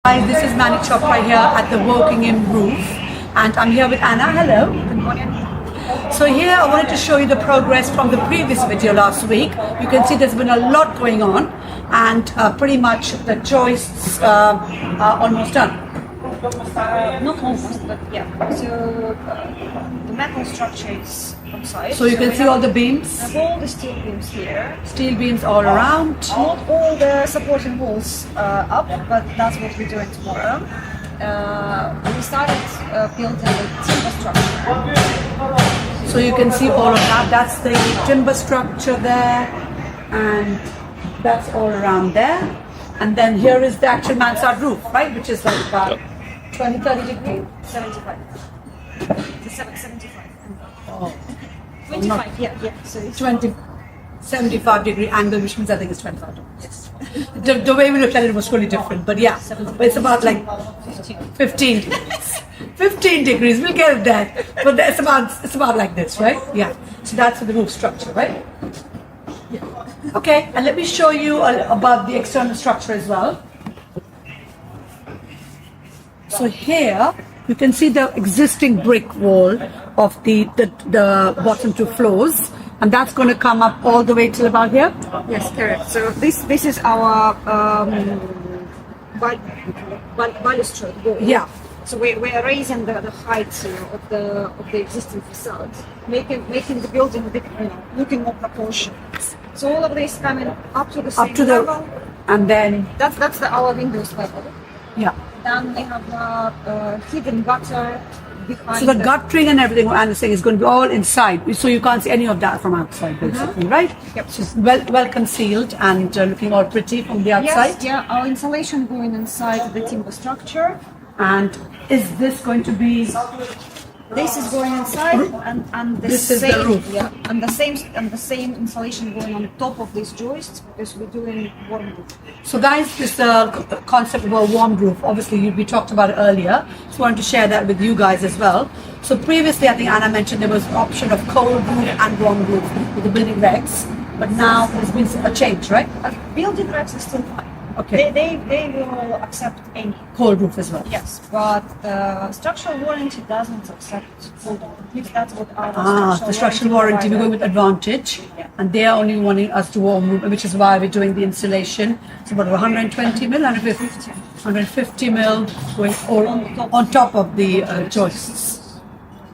Hi, this is Manni Chopra here at the Working in Roof, and I'm here with Anna. Hello. Good morning. So here I wanted to show you the progress from the previous video last week. You can see there's been a lot going on, and pretty much the joists are almost done. Not almost, but yeah. So the metal structure is outside. So you can see all the beams. All the steel beams here. Steel beams all around. Not all the supporting walls up, but that's what we're doing tomorrow. We started building the timber structure. So you can see all of that. That's the timber structure there, and that's all around there. And then here is the actual mansard roof, right? Which is like about 20-30 degrees. 75. 75. Oh. 25, yeah. So it's 75 degree angle, which means I think it's 25 degrees. Yes. The way we looked at it was really different, but yeah, but it's about like 15 degrees. 15 degrees, we'll get it there. But it's about like this, right? Yeah. So that's the roof structure, right? Yeah. Okay, and let me show you about the external structure as well. So here you can see the existing brick wall of the bottom two floors, and that's going to come up all the way till about here. Yes, correct. So this is our balustrade wall. Yeah. So we're raising the height of the existing facade, making the building a bit, looking more proportionate. So all of this coming up to the same level, and then that's our windows level. Yeah. Then we have a hidden gutter behind. So the guttering and everything, what Anna's saying, is going to be all inside, so you can't see any of that from outside, basically, right? Yep. So it's well concealed and looking all pretty from the outside. Yes, yeah. Our insulation going inside the timber structure. And is this going to be? This is going inside, and this same, is the roof. Yeah, and the same insulation going on top of these joists because we're doing warm roof. So guys, this concept of a warm roof, obviously we talked about it earlier. Just wanted to share that with you guys as well. So previously, I think Anna mentioned there was an option of cold roof and warm roof with the building regs, but now there's been a change, right? Building regs is still fine. Okay. They will accept any Cold roof as well. Yes, but structural warranty doesn't accept cold roof. If that's what our The structural warranty, we're going with Advantage, and they are only wanting us to warm roof, which is why we're doing the insulation. It's about 120 mil, 150 mil going all on top of the joists.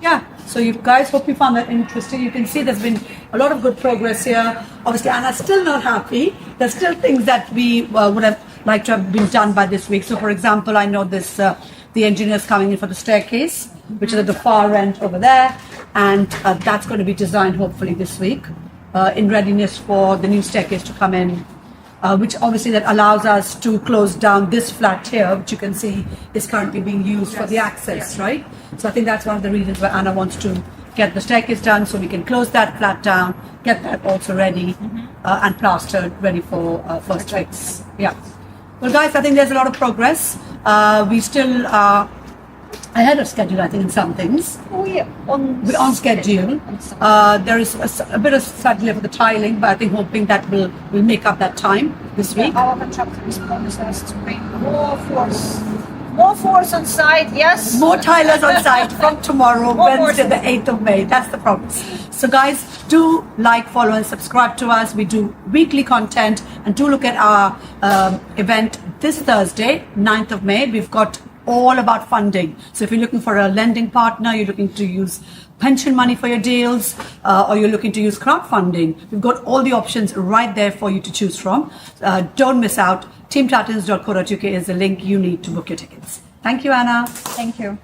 Yeah. So you guys, hope you found that interesting. You can see there's been a lot of good progress here. Obviously, Anna's still not happy. There's still things that we would have liked to have been done by this week. So, for example, I know this the engineer's coming in for the staircase, which is at the far end over there, and that's going to be designed hopefully this week in readiness for the new staircase to come in. Which obviously that allows us to close down this flat here, which you can see is currently being used for the access, right? So I think that's one of the reasons why Anna wants to get the staircase done, so we can close that flat down, get that also ready, and plastered, ready for first fix. Yeah. Well, guys, I think there's a lot of progress. We still are ahead of schedule, I think, in some things. We're on schedule. There is a bit of slight delay for the tiling, but I think hoping that will make up that time this week. Our contractor is promising us to bring more force on site. Yes. More tilers on site from tomorrow, Wednesday, the 8th of May. That's the promise. So, guys, do like, follow, and subscribe to us. We do weekly content, and do look at our event this Thursday, 9th of May. We've got all about funding. So if you're looking for a lending partner, you're looking to use pension money for your deals, or you're looking to use crowdfunding, we've got all the options right there for you to choose from. Don't miss out. teamtatins.co.uk is the link you need to book your tickets. Thank you, Anna. Thank you.